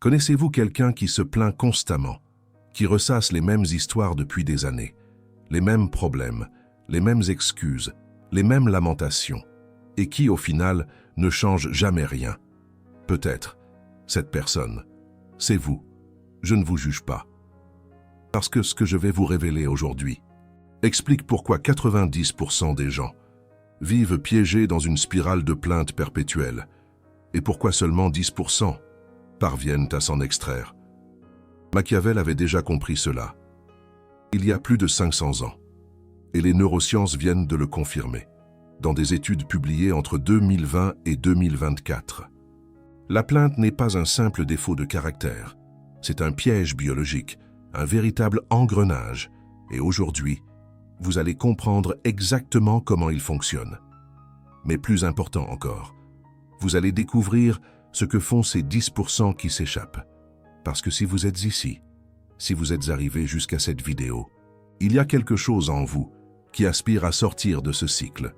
Connaissez-vous quelqu'un qui se plaint constamment, qui ressasse les mêmes histoires depuis des années, les mêmes problèmes, les mêmes excuses, les mêmes lamentations, et qui, au final, ne change jamais rien? Peut-être, cette personne, c'est vous. Je ne vous juge pas. Parce que ce que je vais vous révéler aujourd'hui explique pourquoi 90% des gens vivent piégés dans une spirale de plaintes perpétuelle, et pourquoi seulement 10% parviennent à s'en extraire. Machiavel avait déjà compris cela, il y a plus de 500 ans, et les neurosciences viennent de le confirmer, dans des études publiées entre 2020 et 2024. La plainte n'est pas un simple défaut de caractère, c'est un piège biologique, un véritable engrenage, et aujourd'hui, vous allez comprendre exactement comment il fonctionne. Mais plus important encore, vous allez découvrir ce que font ces 10% qui s'échappent. Parce que si vous êtes ici, si vous êtes arrivé jusqu'à cette vidéo, il y a quelque chose en vous qui aspire à sortir de ce cycle.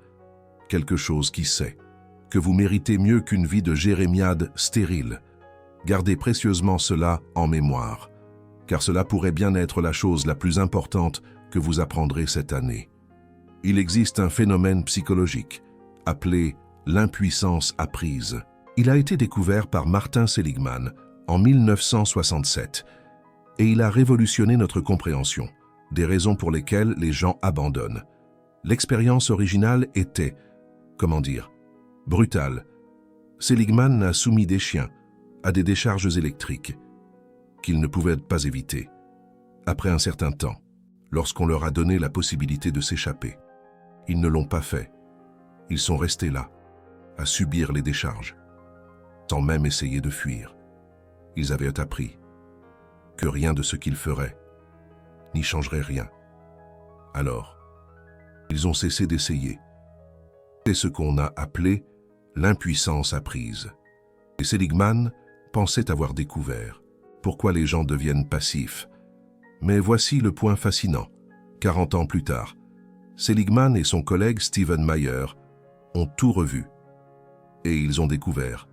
Quelque chose qui sait que vous méritez mieux qu'une vie de jérémiade stérile. Gardez précieusement cela en mémoire, car cela pourrait bien être la chose la plus importante que vous apprendrez cette année. Il existe un phénomène psychologique appelé l'impuissance apprise. Il a été découvert par Martin Seligman en 1967 et il a révolutionné notre compréhension des raisons pour lesquelles les gens abandonnent. L'expérience originale était, brutale. Seligman a soumis des chiens à des décharges électriques qu'ils ne pouvaient pas éviter. Après un certain temps, lorsqu'on leur a donné la possibilité de s'échapper, ils ne l'ont pas fait. Ils sont restés là, à subir les décharges, sans même essayer de fuir. Ils avaient appris que rien de ce qu'ils feraient n'y changerait rien. Alors, ils ont cessé d'essayer. C'est ce qu'on a appelé l'impuissance apprise. Et Seligman pensait avoir découvert pourquoi les gens deviennent passifs. Mais voici le point fascinant. 40 ans plus tard, Seligman et son collègue Stephen Meyer ont tout revu. Et ils ont découvert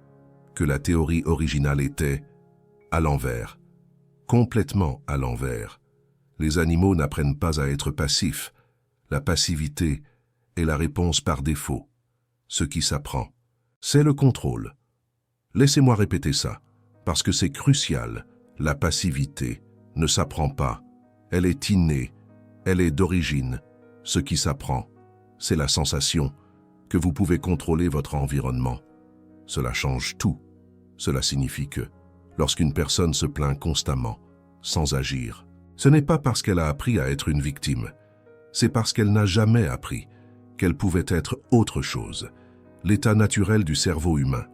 que la théorie originale était à l'envers, complètement à l'envers. Les animaux n'apprennent pas à être passifs. La passivité est la réponse par défaut. Ce qui s'apprend, c'est le contrôle. Laissez-moi répéter ça, parce que c'est crucial. La passivité ne s'apprend pas. Elle est innée, elle est d'origine. Ce qui s'apprend, c'est la sensation que vous pouvez contrôler votre environnement. Cela change tout. Cela signifie que, lorsqu'une personne se plaint constamment, sans agir, ce n'est pas parce qu'elle a appris à être une victime, c'est parce qu'elle n'a jamais appris qu'elle pouvait être autre chose. L'état naturel du cerveau humain,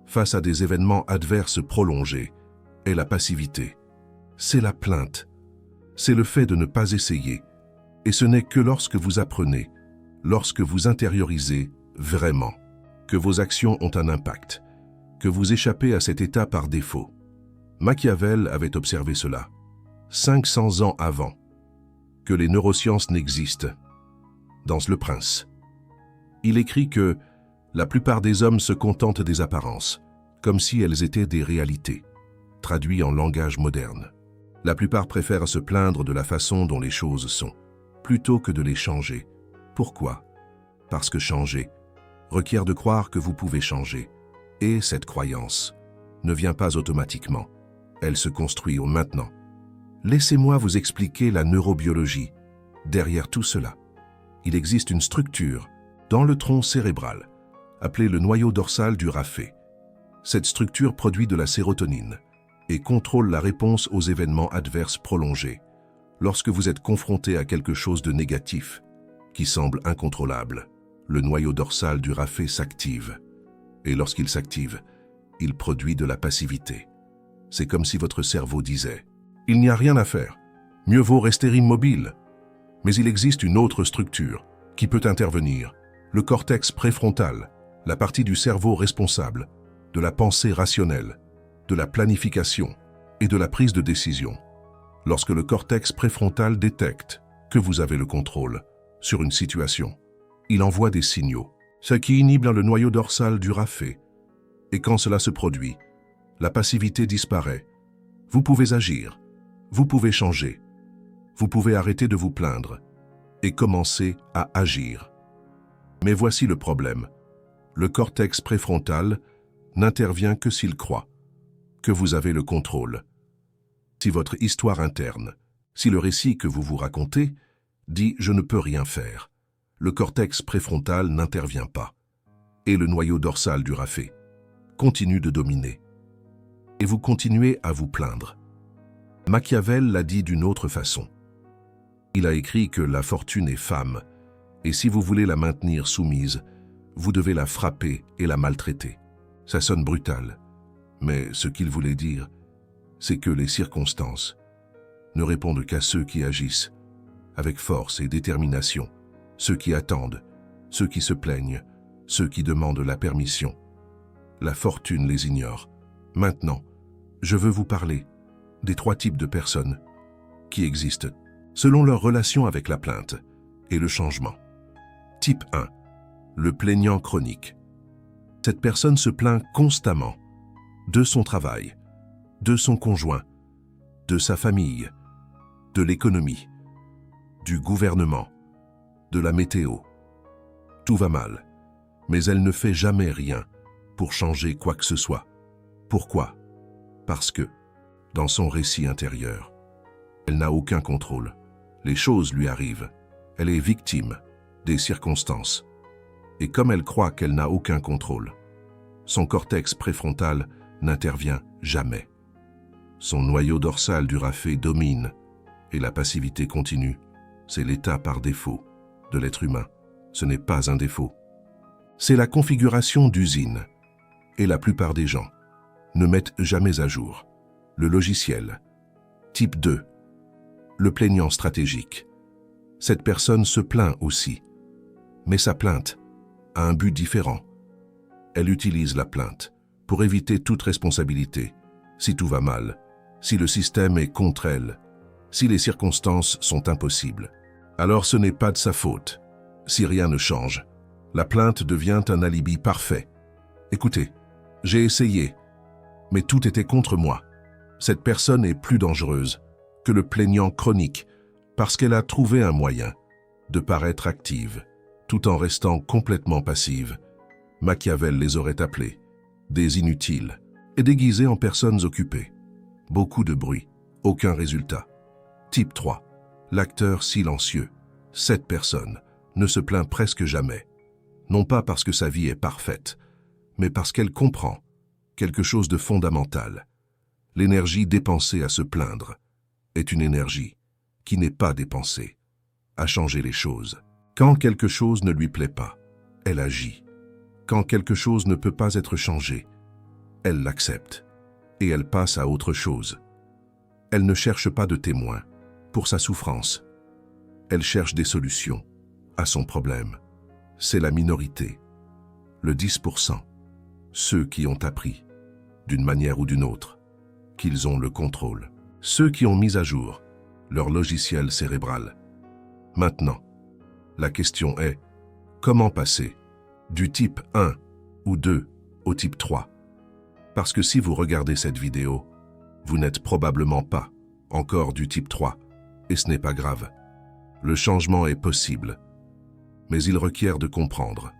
face à des événements adverses prolongés, est la passivité. C'est la plainte. C'est le fait de ne pas essayer. Et ce n'est que lorsque vous apprenez, lorsque vous intériorisez vraiment, que vos actions ont un impact, que vous échappez à cet état par défaut. Machiavel avait observé cela, 500 ans avant, que les neurosciences n'existent. Dans Le Prince, il écrit que la plupart des hommes se contentent des apparences, comme si elles étaient des réalités, traduit en langage moderne. La plupart préfèrent se plaindre de la façon dont les choses sont, plutôt que de les changer. Pourquoi? Parce que changer requiert de croire que vous pouvez changer. Et cette croyance ne vient pas automatiquement. Elle se construit au maintenant. Laissez-moi vous expliquer la neurobiologie. Derrière tout cela, il existe une structure dans le tronc cérébral, appelée le noyau dorsal du raphet. Cette structure produit de la sérotonine et contrôle la réponse aux événements adverses prolongés. Lorsque vous êtes confronté à quelque chose de négatif, qui semble incontrôlable, le noyau dorsal du raphet s'active. Et lorsqu'il s'active, il produit de la passivité. C'est comme si votre cerveau disait « Il n'y a rien à faire, mieux vaut rester immobile ». Mais il existe une autre structure qui peut intervenir, le cortex préfrontal, la partie du cerveau responsable de la pensée rationnelle, de la planification et de la prise de décision. Lorsque le cortex préfrontal détecte que vous avez le contrôle sur une situation, il envoie des signaux, ce qui inhibe le noyau dorsal du raphet. Et quand cela se produit, la passivité disparaît Vous pouvez agir, vous pouvez changer, vous pouvez arrêter de vous plaindre et commencer à agir. Mais voici le problème. Le cortex préfrontal n'intervient que s'il croit que vous avez le contrôle. Si votre histoire interne, si le récit que vous vous racontez dit « je ne peux rien faire », le cortex préfrontal n'intervient pas. Et le noyau dorsal du rafet continue de dominer. Et vous continuez à vous plaindre. Machiavel l'a dit d'une autre façon. Il a écrit que la fortune est femme, et si vous voulez la maintenir soumise, vous devez la frapper et la maltraiter. Ça sonne brutal, mais ce qu'il voulait dire, c'est que les circonstances ne répondent qu'à ceux qui agissent avec force et détermination, ceux qui attendent, ceux qui se plaignent, ceux qui demandent la permission. La fortune les ignore. Maintenant, je veux vous parler des 3 types de personnes qui existent selon leur relation avec la plainte et le changement. Type 1. Le plaignant chronique. Cette personne se plaint constamment de son travail, de son conjoint, de sa famille, de l'économie, du gouvernement, de la météo. Tout va mal, mais elle ne fait jamais rien pour changer quoi que ce soit. Pourquoi? Parce que, dans son récit intérieur, elle n'a aucun contrôle. Les choses lui arrivent. Elle est victime des circonstances. Et comme elle croit qu'elle n'a aucun contrôle, son cortex préfrontal n'intervient jamais. Son noyau dorsal du rafet domine et la passivité continue. C'est l'état par défaut de l'être humain. Ce n'est pas un défaut. C'est la configuration d'usine. Et la plupart des gens ne mettent jamais à jour le logiciel. Type 2. Le plaignant stratégique. Cette personne se plaint aussi, mais sa plainte a un but différent. Elle utilise la plainte pour éviter toute responsabilité, si tout va mal, si le système est contre elle, si les circonstances sont impossibles. Alors ce n'est pas de sa faute. Si rien ne change, la plainte devient un alibi parfait. Écoutez, j'ai essayé, mais tout était contre moi. Cette personne est plus dangereuse que le plaignant chronique parce qu'elle a trouvé un moyen de paraître active tout en restant complètement passive. Machiavel les aurait appelés des inutiles et déguisés en personnes occupées. Beaucoup de bruit, aucun résultat. Type 3. L'acteur silencieux. Cette personne ne se plaint presque jamais, non pas parce que sa vie est parfaite, mais parce qu'elle comprend quelque chose de fondamental. L'énergie dépensée à se plaindre est une énergie qui n'est pas dépensée à changer les choses. Quand quelque chose ne lui plaît pas, elle agit. Quand quelque chose ne peut pas être changé, elle l'accepte et elle passe à autre chose. Elle ne cherche pas de témoins pour sa souffrance. Elle cherche des solutions à son problème. C'est la minorité, le 10%, ceux qui ont appris, d'une manière ou d'une autre, qu'ils ont le contrôle. Ceux qui ont mis à jour leur logiciel cérébral. Maintenant, la question est, comment passer du type 1 ou 2 au type 3? Parce que si vous regardez cette vidéo, vous n'êtes probablement pas encore du type 3, et ce n'est pas grave. Le changement est possible, mais il requiert de comprendre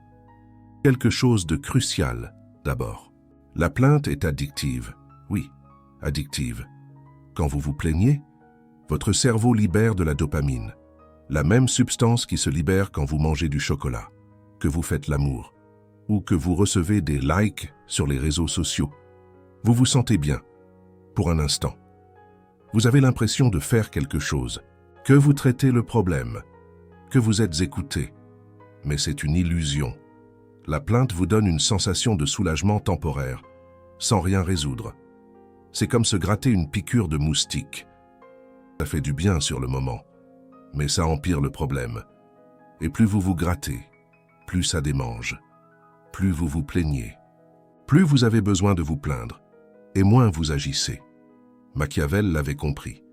quelque chose de crucial d'abord. La plainte est addictive. Oui, addictive. Quand vous vous plaignez, votre cerveau libère de la dopamine, la même substance qui se libère quand vous mangez du chocolat, que vous faites l'amour, ou que vous recevez des likes sur les réseaux sociaux. Vous vous sentez bien, pour un instant. Vous avez l'impression de faire quelque chose, que vous traitez le problème, que vous êtes écouté. Mais c'est une illusion. La plainte vous donne une sensation de soulagement temporaire, sans rien résoudre. C'est comme se gratter une piqûre de moustique. Ça fait du bien sur le moment, mais ça empire le problème. Et plus vous vous grattez, plus ça démange. Plus vous vous plaignez, plus vous avez besoin de vous plaindre, et moins vous agissez. Machiavel l'avait compris,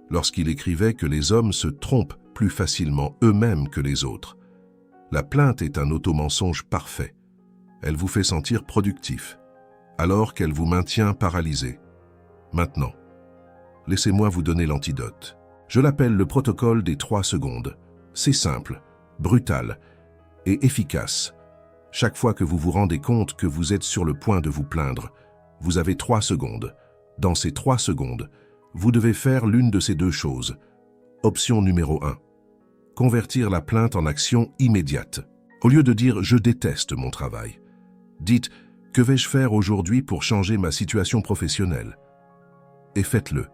lorsqu'il écrivait que les hommes se trompent plus facilement eux-mêmes que les autres. La plainte est un auto-mensonge parfait. Elle vous fait sentir productif, alors qu'elle vous maintient paralysé. Maintenant, Laissez-moi vous donner l'antidote. Je l'appelle le protocole des 3 secondes. C'est simple, brutal et efficace. Chaque fois que vous vous rendez compte que vous êtes sur le point de vous plaindre, vous avez 3 secondes. Dans ces 3 secondes, vous devez faire l'une de ces 2 choses. Option numéro 1. Convertir la plainte en action immédiate. Au lieu de dire « je déteste mon travail », dites « que vais-je faire aujourd'hui pour changer ma situation professionnelle ?» Et faites-le.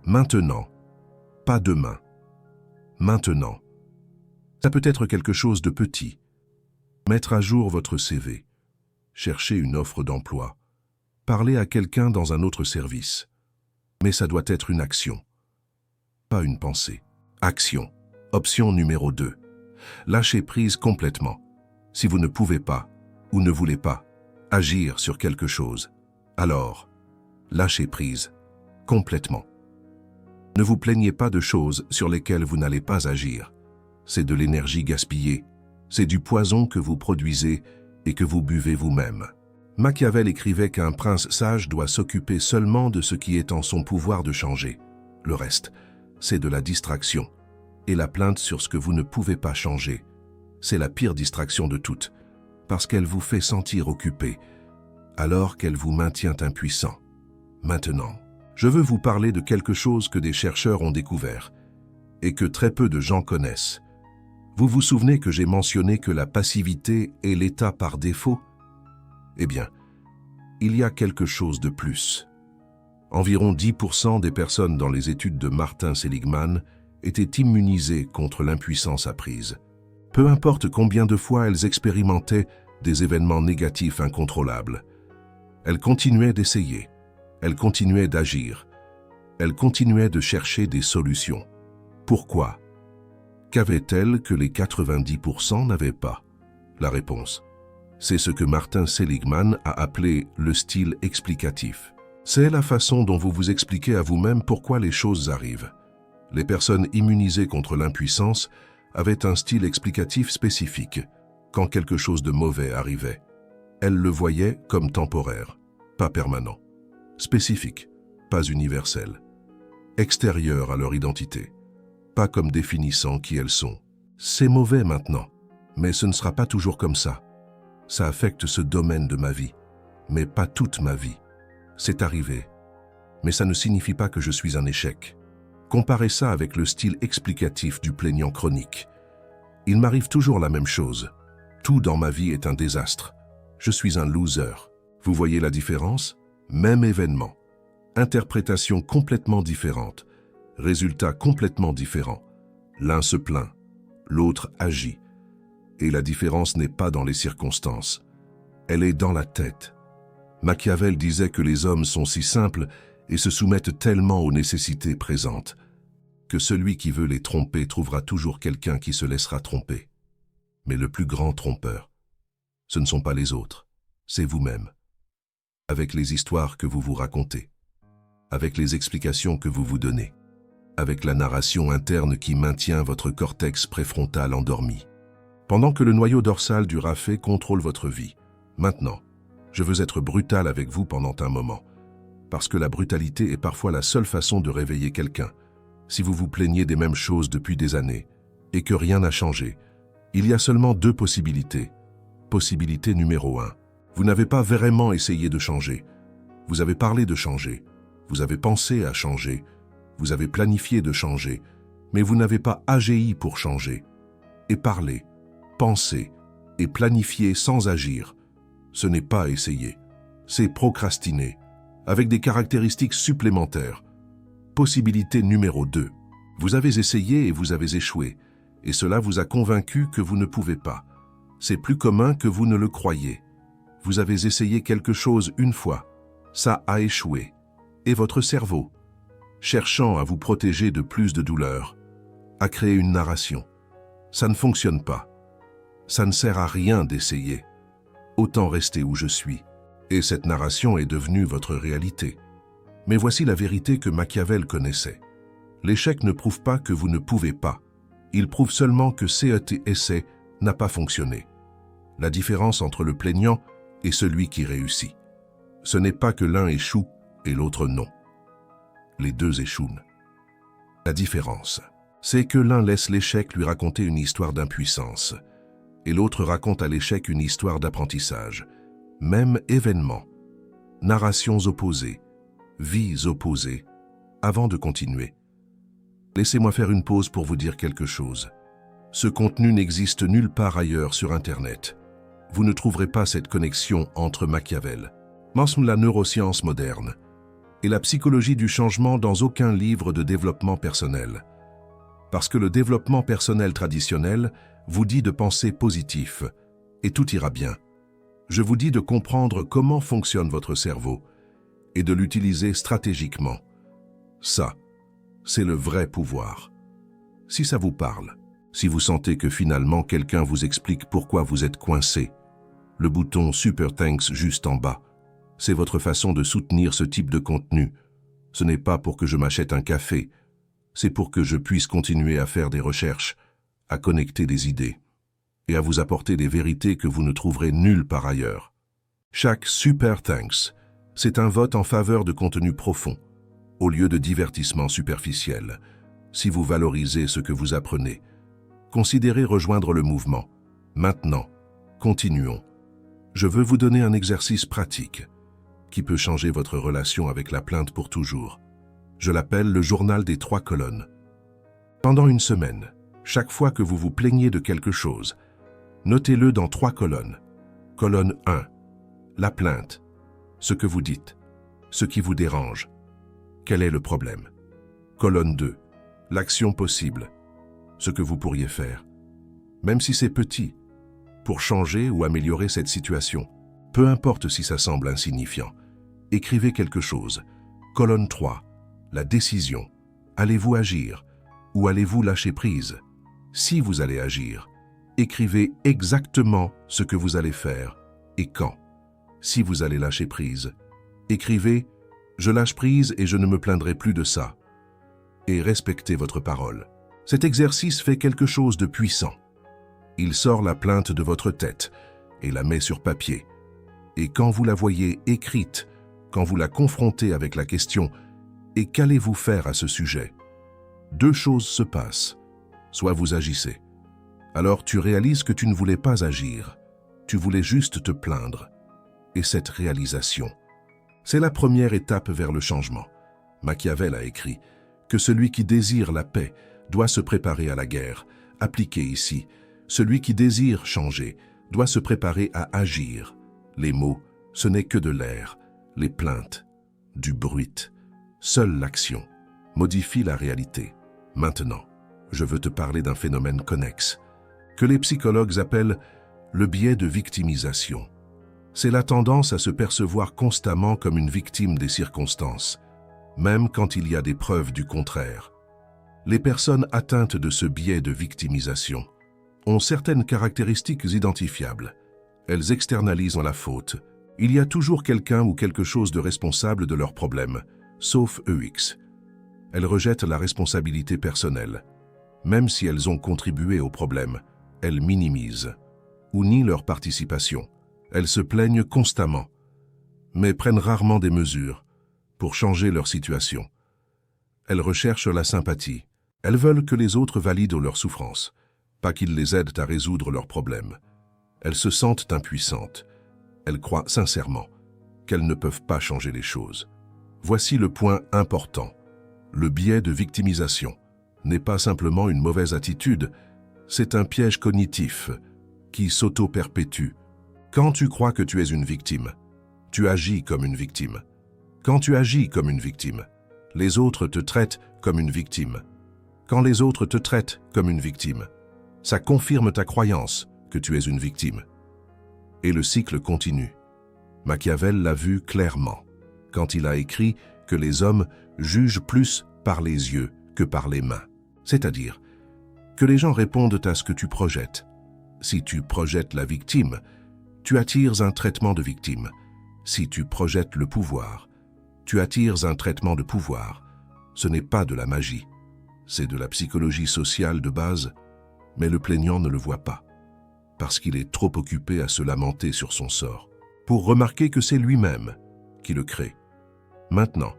Maintenant, pas demain. Maintenant. Ça peut être quelque chose de petit. Mettre à jour votre CV. Chercher une offre d'emploi. Parler à quelqu'un dans un autre service. Mais ça doit être une action, pas une pensée. Action. Option numéro 2. Lâchez prise complètement. Si vous ne pouvez pas, ou ne voulez pas, agir sur quelque chose, alors, lâchez prise complètement. Ne vous plaignez pas de choses sur lesquelles vous n'allez pas agir. C'est de l'énergie gaspillée. C'est du poison que vous produisez et que vous buvez vous-même. Machiavel écrivait qu'un prince sage doit s'occuper seulement de ce qui est en son pouvoir de changer. Le reste, c'est de la distraction. Et la plainte sur ce que vous ne pouvez pas changer, c'est la pire distraction de toutes, parce qu'elle vous fait sentir occupé, alors qu'elle vous maintient impuissant. Maintenant, je veux vous parler de quelque chose que des chercheurs ont découvert, et que très peu de gens connaissent. Vous vous souvenez que j'ai mentionné que la passivité est l'état par défaut? Eh bien, il y a quelque chose de plus. Environ 10% des personnes dans les études de Martin Seligman étaient immunisées contre l'impuissance apprise. Peu importe combien de fois elles expérimentaient des événements négatifs incontrôlables. Elles continuaient d'essayer, elles continuaient d'agir, elles continuaient de chercher des solutions. Pourquoi? Qu'avaient-elles que les 90% n'avaient pas? La réponse, c'est ce que Martin Seligman a appelé le style explicatif. C'est la façon dont vous vous expliquez à vous-même pourquoi les choses arrivent. Les personnes immunisées contre l'impuissance avaient un style explicatif spécifique quand quelque chose de mauvais arrivait. Elles le voyaient comme temporaire, pas permanent, spécifique, pas universel, extérieur à leur identité, pas comme définissant qui elles sont. C'est mauvais maintenant, mais ce ne sera pas toujours comme ça. Ça affecte ce domaine de ma vie, mais pas toute ma vie. C'est arrivé, mais ça ne signifie pas que je suis un échec. Comparez ça avec le style explicatif du plaignant chronique. Il m'arrive toujours la même chose. Tout dans ma vie est un désastre. Je suis un loser. Vous voyez la différence? Même événement. Interprétation complètement différente. Résultat complètement différent. L'un se plaint, l'autre agit. Et la différence n'est pas dans les circonstances. Elle est dans la tête. Machiavel disait que les hommes sont si simples et se soumettent tellement aux nécessités présentes que celui qui veut les tromper trouvera toujours quelqu'un qui se laissera tromper. Mais le plus grand trompeur, ce ne sont pas les autres, c'est vous-même. Avec les histoires que vous vous racontez, avec les explications que vous vous donnez, avec la narration interne qui maintient votre cortex préfrontal endormi. Pendant que le noyau dorsal du rafet contrôle votre vie. Maintenant, je veux être brutal avec vous pendant un moment, parce que la brutalité est parfois la seule façon de réveiller quelqu'un. Si vous vous plaignez des mêmes choses depuis des années et que rien n'a changé, il y a seulement 2 possibilités. Possibilité numéro 1. Vous n'avez pas vraiment essayé de changer. Vous avez parlé de changer. Vous avez pensé à changer. Vous avez planifié de changer. Mais vous n'avez pas agi pour changer. Et parler, penser et planifier sans agir, ce n'est pas essayer. C'est procrastiner, avec des caractéristiques supplémentaires. Possibilité numéro 2. Vous avez essayé et vous avez échoué, et cela vous a convaincu que vous ne pouvez pas. C'est plus commun que vous ne le croyez. Vous avez essayé quelque chose une fois, ça a échoué. Et votre cerveau, cherchant à vous protéger de plus de douleur, a créé une narration. Ça ne fonctionne pas. Ça ne sert à rien d'essayer. Autant rester où je suis. Et cette narration est devenue votre réalité. Mais voici la vérité que Machiavel connaissait. L'échec ne prouve pas que vous ne pouvez pas. Il prouve seulement que cet essai n'a pas fonctionné. La différence entre le plaignant et celui qui réussit. Ce n'est pas que l'un échoue et l'autre non. les deux échouent. La différence, c'est que l'un laisse l'échec lui raconter une histoire d'impuissance, et l'autre raconte à l'échec une histoire d'apprentissage. Même événement, narrations opposées, vies opposées. Avant de continuer, laissez-moi faire une pause pour vous dire quelque chose. Ce contenu n'existe nulle part ailleurs sur Internet. Vous ne trouverez pas cette connexion entre Machiavel, la neuroscience moderne, et la psychologie du changement dans aucun livre de développement personnel. Parce que le développement personnel traditionnel vous dit de penser positif, et tout ira bien. Je vous dis de comprendre comment fonctionne votre cerveau et de l'utiliser stratégiquement. Ça, c'est le vrai pouvoir. Si ça vous parle, si vous sentez que finalement quelqu'un vous explique pourquoi vous êtes coincé, le bouton Super Thanks juste en bas, c'est votre façon de soutenir ce type de contenu. Ce n'est pas pour que je m'achète un café, c'est pour que je puisse continuer à faire des recherches, à connecter des idées et à vous apporter des vérités que vous ne trouverez nulle part ailleurs. Chaque Super Thanks, c'est un vote en faveur de contenu profond, au lieu de divertissement superficiel. Si vous valorisez ce que vous apprenez, considérez rejoindre le mouvement. Maintenant, continuons. Je veux vous donner un exercice pratique qui peut changer votre relation avec la plainte pour toujours. Je l'appelle le journal des 3 colonnes. Pendant une semaine, chaque fois que vous vous plaignez de quelque chose, notez-le dans 3 colonnes. Colonne 1, la plainte, ce que vous dites, ce qui vous dérange, quel est le problème. Colonne 2, l'action possible, ce que vous pourriez faire, même si c'est petit, pour changer ou améliorer cette situation. Peu importe si ça semble insignifiant, écrivez quelque chose. Colonne 3, la décision. Allez-vous agir ou allez-vous lâcher prise? Si vous allez agir, écrivez exactement ce que vous allez faire et quand. Si vous allez lâcher prise, écrivez « Je lâche prise et je ne me plaindrai plus de ça » et respectez votre parole. Cet exercice fait quelque chose de puissant. Il sort la plainte de votre tête et la met sur papier. Et quand vous la voyez écrite, quand vous la confrontez avec la question « Et qu'allez-vous faire à ce sujet ?» 2 choses se passent. Soit vous agissez. Alors tu réalises que tu ne voulais pas agir. Tu voulais juste te plaindre. Et cette réalisation, c'est la première étape vers le changement. Machiavel a écrit que celui qui désire la paix doit se préparer à la guerre. Appliqué ici, celui qui désire changer doit se préparer à agir. Les mots, ce n'est que de l'air. Les plaintes, du bruit. Seule l'action modifie la réalité. Maintenant, je veux te parler d'un phénomène connexe, que les psychologues appellent le biais de victimisation. C'est la tendance à se percevoir constamment comme une victime des circonstances, même quand il y a des preuves du contraire. Les personnes atteintes de ce biais de victimisation ont certaines caractéristiques identifiables. Elles externalisent la faute. Il y a toujours quelqu'un ou quelque chose de responsable de leurs problèmes, sauf EX. Elles rejettent la responsabilité personnelle. Même si elles ont contribué au problème, elles minimisent ou nient leur participation. Elles se plaignent constamment, mais prennent rarement des mesures pour changer leur situation. Elles recherchent la sympathie. Elles veulent que les autres valident leur souffrance, pas qu'ils les aident à résoudre leurs problèmes. Elles se sentent impuissantes. Elles croient sincèrement qu'elles ne peuvent pas changer les choses. Voici le point important. Le biais de victimisation n'est pas simplement une mauvaise attitude, c'est un piège cognitif qui s'auto-perpétue. Quand tu crois que tu es une victime, tu agis comme une victime. Quand tu agis comme une victime, les autres te traitent comme une victime. Quand les autres te traitent comme une victime, ça confirme ta croyance que tu es une victime. Et le cycle continue. Machiavel l'a vu clairement quand il a écrit que les hommes jugent plus par les yeux que par les mains. C'est-à-dire que les gens répondent à ce que tu projettes. Si tu projettes la victime, tu attires un traitement de victime. Si tu projettes le pouvoir, tu attires un traitement de pouvoir. Ce n'est pas de la magie, c'est de la psychologie sociale de base, mais le plaignant ne le voit pas, parce qu'il est trop occupé à se lamenter sur son sort, pour remarquer que c'est lui-même qui le crée. Maintenant,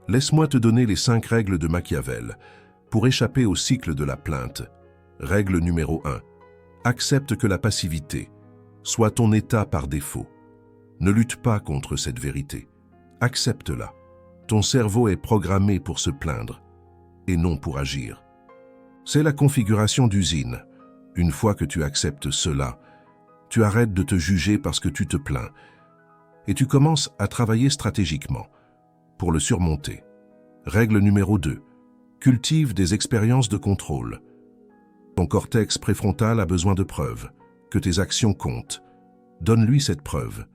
Laisse-moi te donner les 5 règles de Machiavel pour échapper au cycle de la plainte. Règle numéro 1. Accepte que la passivité soit ton état par défaut. Ne lutte pas contre cette vérité. Accepte-la. Ton cerveau est programmé pour se plaindre et non pour agir. C'est la configuration d'usine. Une fois que tu acceptes cela, tu arrêtes de te juger parce que tu te plains et tu commences à travailler stratégiquement pour le surmonter. Règle numéro 2. Cultive des expériences de contrôle. Ton cortex préfrontal a besoin de preuves, que tes actions comptent. Donne-lui cette preuve.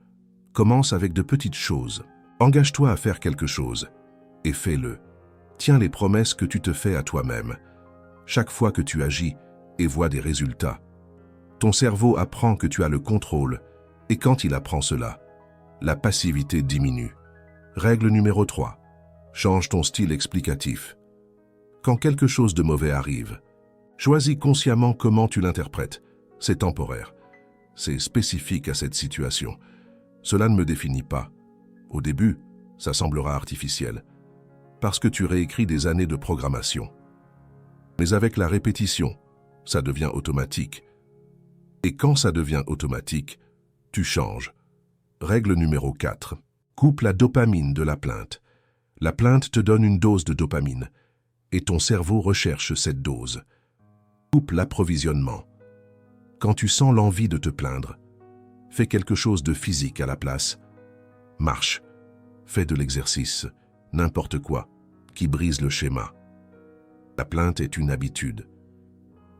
Commence avec de petites choses. Engage-toi à faire quelque chose et fais-le. Tiens les promesses que tu te fais à toi-même. Chaque fois que tu agis et vois des résultats, ton cerveau apprend que tu as le contrôle et quand il apprend cela, la passivité diminue. Règle numéro 3. Change ton style explicatif. Quand quelque chose de mauvais arrive, choisis consciemment comment tu l'interprètes. C'est temporaire. C'est spécifique à cette situation. Cela ne me définit pas. Au début, ça semblera artificiel, parce que tu réécris des années de programmation. Mais avec la répétition, ça devient automatique. Et quand ça devient automatique, tu changes. Règle numéro 4. Coupe la dopamine de la plainte. La plainte te donne une dose de dopamine, et ton cerveau recherche cette dose. Coupe l'approvisionnement. Quand tu sens l'envie de te plaindre, fais quelque chose de physique à la place. Marche, fais de l'exercice, n'importe quoi, qui brise le schéma. La plainte est une habitude,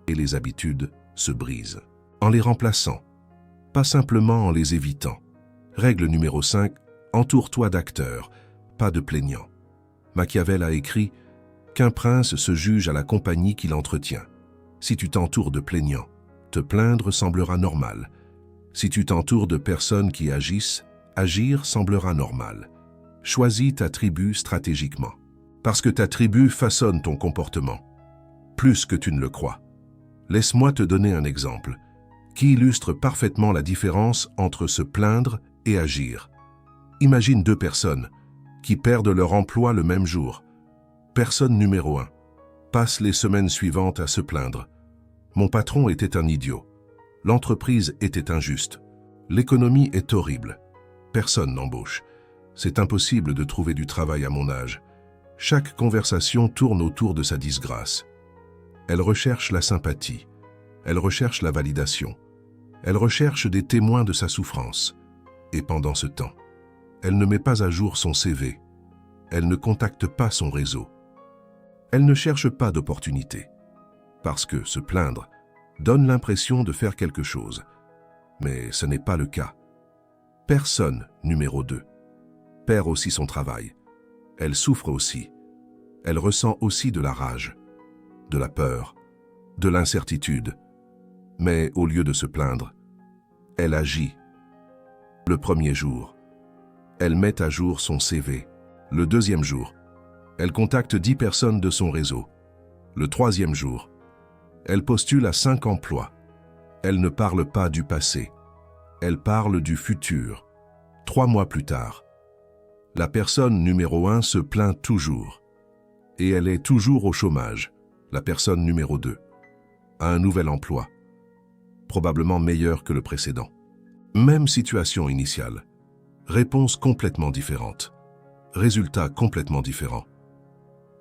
et les habitudes se brisent. En les remplaçant, pas simplement en les évitant. Règle numéro 5, entoure-toi d'acteurs, pas de plaignants. Machiavel a écrit qu'un prince se juge à la compagnie qu'il entretient. Si tu t'entoures de plaignants, te plaindre semblera normal. Si tu t'entoures de personnes qui agissent, agir semblera normal. Choisis ta tribu stratégiquement, parce que ta tribu façonne ton comportement, plus que tu ne le crois. Laisse-moi te donner un exemple qui illustre parfaitement la différence entre se plaindre et agir. Imagine 2 personnes qui perdent leur emploi le même jour. Personne numéro 1 passe les semaines suivantes à se plaindre. Mon patron était un idiot. L'entreprise était injuste. L'économie est horrible. Personne n'embauche. C'est impossible de trouver du travail à mon âge. Chaque conversation tourne autour de sa disgrâce. Elle recherche la sympathie. Elle recherche la validation. Elle recherche des témoins de sa souffrance. Et pendant ce temps, elle ne met pas à jour son CV. Elle ne contacte pas son réseau. Elle ne cherche pas d'opportunité. Parce que se plaindre donne l'impression de faire quelque chose. Mais ce n'est pas le cas. Personne numéro 2 perd aussi son travail. Elle souffre aussi. Elle ressent aussi de la rage, de la peur, de l'incertitude. Mais au lieu de se plaindre, elle agit. Le premier jour, elle met à jour son CV. Le deuxième jour, elle contacte 10 personnes de son réseau. Le troisième jour, elle postule à 5 emplois. Elle ne parle pas du passé. Elle parle du futur. 3 mois plus tard, la personne numéro 1 se plaint toujours. Et elle est toujours au chômage. La personne numéro 2 a un nouvel emploi, probablement meilleur que le précédent. Même situation initiale, réponse complètement différente, résultat complètement différent.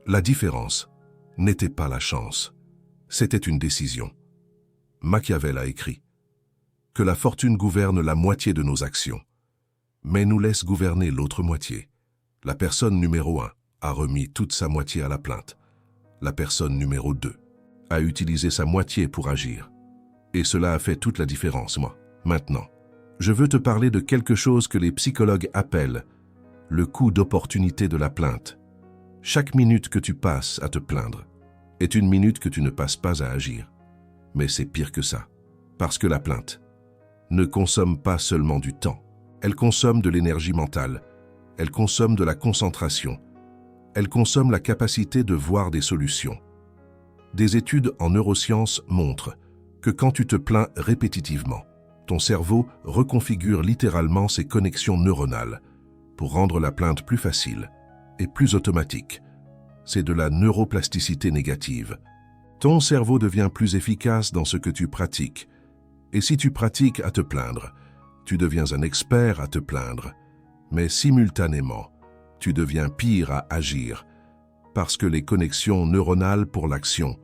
La différence n'était pas la chance, c'était une décision. Machiavel a écrit que la fortune gouverne la moitié de nos actions, mais nous laisse gouverner l'autre moitié. La personne numéro 1 a remis toute sa moitié à la plainte. La personne numéro 2 a utilisé sa moitié pour agir. Et cela a fait toute la différence, moi. Maintenant, je veux te parler de quelque chose que les psychologues appellent le coût d'opportunité de la plainte. Chaque minute que tu passes à te plaindre est une minute que tu ne passes pas à agir. Mais c'est pire que ça, parce que la plainte ne consomme pas seulement du temps. Elle consomme de l'énergie mentale, elle consomme de la concentration, elle consomme la capacité de voir des solutions. Des études en neurosciences montrent que quand tu te plains répétitivement, ton cerveau reconfigure littéralement ses connexions neuronales pour rendre la plainte plus facile est plus automatique. C'est de la neuroplasticité négative. Ton cerveau devient plus efficace dans ce que tu pratiques. Et si tu pratiques à te plaindre, tu deviens un expert à te plaindre. Mais simultanément, tu deviens pire à agir, parce que les connexions neuronales pour l'action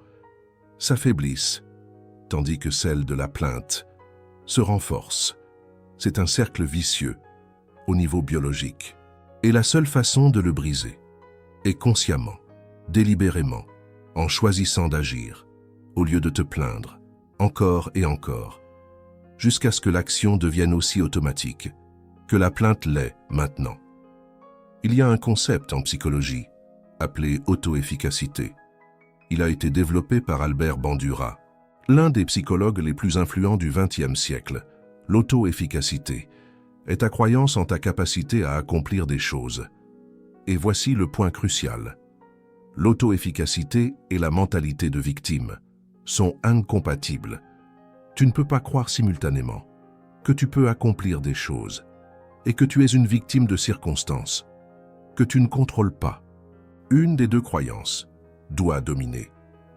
s'affaiblissent, tandis que celles de la plainte se renforcent. C'est un cercle vicieux au niveau biologique. Et la seule façon de le briser est consciemment, délibérément, en choisissant d'agir, au lieu de te plaindre, encore et encore, jusqu'à ce que l'action devienne aussi automatique que la plainte l'est maintenant. Il y a un concept en psychologie appelé auto-efficacité. Il a été développé par Albert Bandura, l'un des psychologues les plus influents du XXe siècle. L'auto-efficacité est ta croyance en ta capacité à accomplir des choses. Et voici le point crucial. L'auto-efficacité et la mentalité de victime sont incompatibles. Tu ne peux pas croire simultanément que tu peux accomplir des choses et que tu es une victime de circonstances que tu ne contrôles pas. Une des deux croyances doit dominer,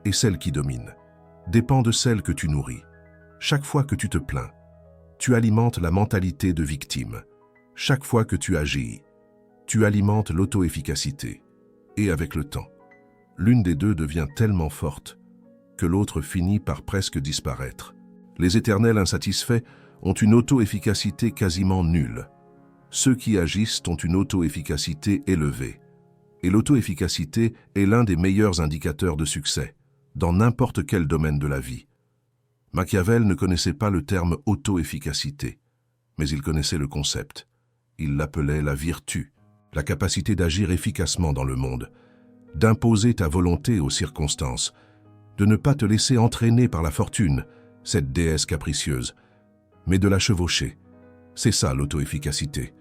et celle qui domine dépend de celle que tu nourris. Chaque fois que tu te plains, tu alimentes la mentalité de victime. Chaque fois que tu agis, tu alimentes l'auto-efficacité. Et avec le temps, l'une des deux devient tellement forte que l'autre finit par presque disparaître. Les éternels insatisfaits ont une auto-efficacité quasiment nulle. Ceux qui agissent ont une auto-efficacité élevée. Et l'auto-efficacité est l'un des meilleurs indicateurs de succès, dans n'importe quel domaine de la vie. Machiavel ne connaissait pas le terme auto-efficacité, mais il connaissait le concept. Il l'appelait la vertu, la capacité d'agir efficacement dans le monde, d'imposer ta volonté aux circonstances, de ne pas te laisser entraîner par la fortune, cette déesse capricieuse, mais de la chevaucher. C'est ça l'auto-efficacité,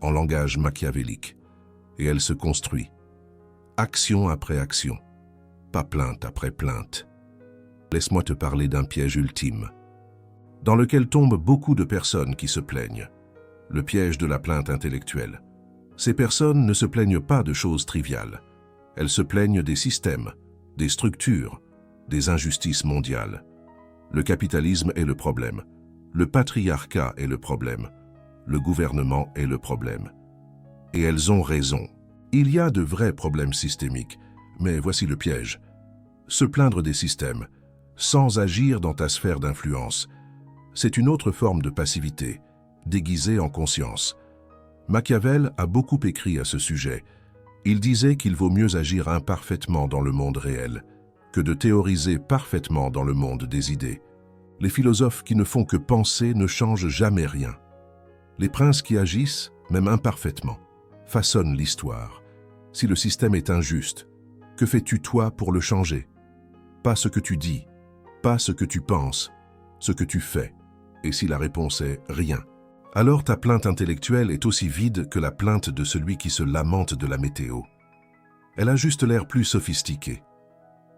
en langage machiavélique. Et elle se construit, action après action, pas plainte après plainte. Laisse-moi te parler d'un piège ultime, dans lequel tombent beaucoup de personnes qui se plaignent. Le piège de la plainte intellectuelle. Ces personnes ne se plaignent pas de choses triviales. Elles se plaignent des systèmes, des structures, des injustices mondiales. Le capitalisme est le problème. Le patriarcat est le problème. Le gouvernement est le problème. Et elles ont raison. Il y a de vrais problèmes systémiques, mais voici le piège. Se plaindre des systèmes, sans agir dans ta sphère d'influence, c'est une autre forme de passivité, déguisée en conscience. Machiavel a beaucoup écrit à ce sujet. Il disait qu'il vaut mieux agir imparfaitement dans le monde réel que de théoriser parfaitement dans le monde des idées. Les philosophes qui ne font que penser ne changent jamais rien. Les princes qui agissent, même imparfaitement, façonnent l'histoire. Si le système est injuste, que fais-tu toi pour le changer? Pas ce que tu dis, pas ce que tu penses, ce que tu fais. Et si la réponse est rien, alors ta plainte intellectuelle est aussi vide que la plainte de celui qui se lamente de la météo. Elle a juste l'air plus sophistiquée.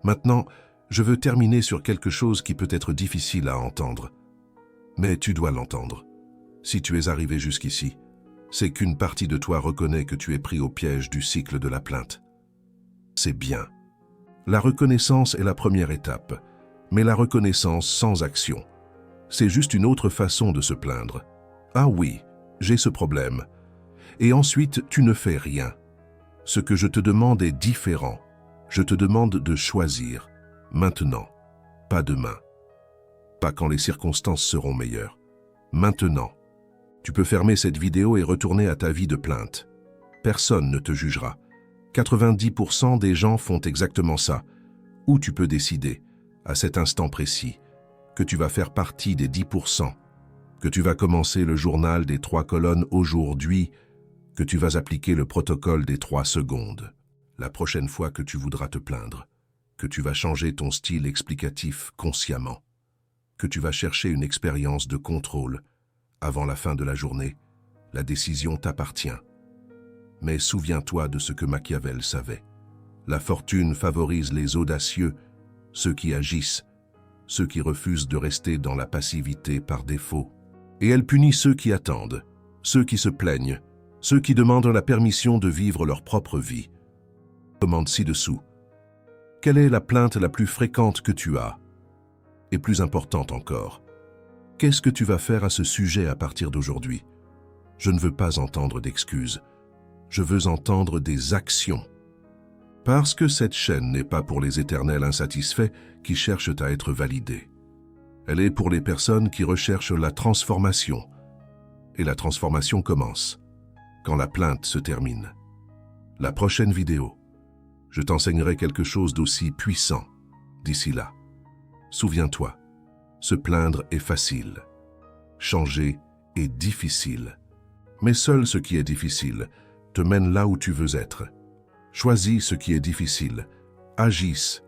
Maintenant, je veux terminer sur quelque chose qui peut être difficile à entendre. Mais tu dois l'entendre. Si tu es arrivé jusqu'ici, c'est qu'une partie de toi reconnaît que tu es pris au piège du cycle de la plainte. C'est bien. La reconnaissance est la première étape, mais la reconnaissance sans action, c'est juste une autre façon de se plaindre. Ah oui, j'ai ce problème. Et ensuite, tu ne fais rien. Ce que je te demande est différent. Je te demande de choisir, maintenant, pas demain. Pas quand les circonstances seront meilleures. Maintenant. Tu peux fermer cette vidéo et retourner à ta vie de plainte. Personne ne te jugera. 90% des gens font exactement ça. Ou tu peux décider, à cet instant précis, que tu vas faire partie des 10%, que tu vas commencer le journal des 3 colonnes aujourd'hui, que tu vas appliquer le protocole des 3 secondes. La prochaine fois que tu voudras te plaindre, que tu vas changer ton style explicatif consciemment, que tu vas chercher une expérience de contrôle. Avant la fin de la journée, la décision t'appartient. Mais souviens-toi de ce que Machiavel savait. La fortune favorise les audacieux, ceux qui agissent, ceux qui refusent de rester dans la passivité par défaut. Et elle punit ceux qui attendent, ceux qui se plaignent, ceux qui demandent la permission de vivre leur propre vie. Demande ci-dessous. Quelle est la plainte la plus fréquente que tu as? Et plus importante encore, qu'est-ce que tu vas faire à ce sujet à partir d'aujourd'hui? Je ne veux pas entendre d'excuses. Je veux entendre des actions. Parce que cette chaîne n'est pas pour les éternels insatisfaits qui cherchent à être validés. Elle est pour les personnes qui recherchent la transformation. Et la transformation commence quand la plainte se termine. La prochaine vidéo, je t'enseignerai quelque chose d'aussi puissant. D'ici là, souviens-toi, se plaindre est facile. Changer est difficile. Mais seul ce qui est difficile te mène là où tu veux être. Choisis ce qui est difficile. Agisse